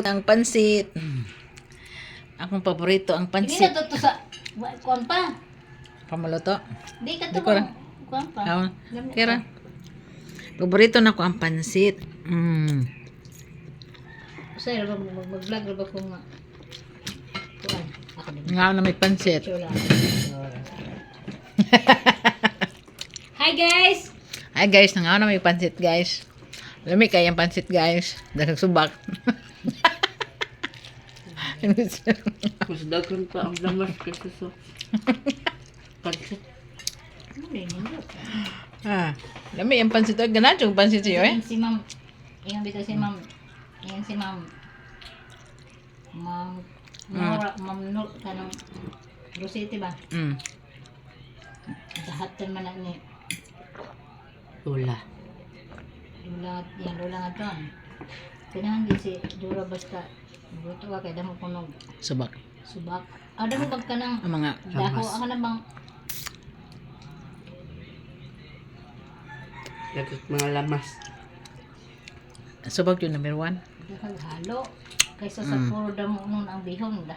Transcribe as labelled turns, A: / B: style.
A: Ang pansit. Akong paborito ang
B: Hindi
A: pansit.
B: na to sa kuan pa.
A: Pamaluto.
B: Di ka
A: Di
B: to
A: ko ra.
B: kuan pa.
A: Ah, kira. Paborito na ko ang pansit.
B: Usay ra mag-vlog ra ba ko nga. Kuan. Ako din.
A: Nga na may pansit.
B: Chula. Hi guys.
A: Ay guys, nga na may pansit guys. Lami kay ang pansit guys. Daghang subak.
C: Mas dagan pa ang lamas kasi sa pansit.
B: Ano rin yun?
A: Ah, lami ang pansit. Ganaan yung pansit siyo eh.
B: Si Ma'am. Iyan bitaw si Ma'am. Iyan si Ma'am. Ma'am Nora, Ma'am Nur kanang Rosity ba? Dahatan man na ni
C: Lola.
B: Lula nga doon. Kailangan di si Dura basta buto ka kaya damo kunog
A: Subak.
B: subak. Ada mo bag ka ng
A: Ang mga
B: dako
A: lamas.
B: ako na bang
C: Dagat mga lamas.
A: Subak yung number 1.
B: halo kaysa sa puro damo nun ang bihon da.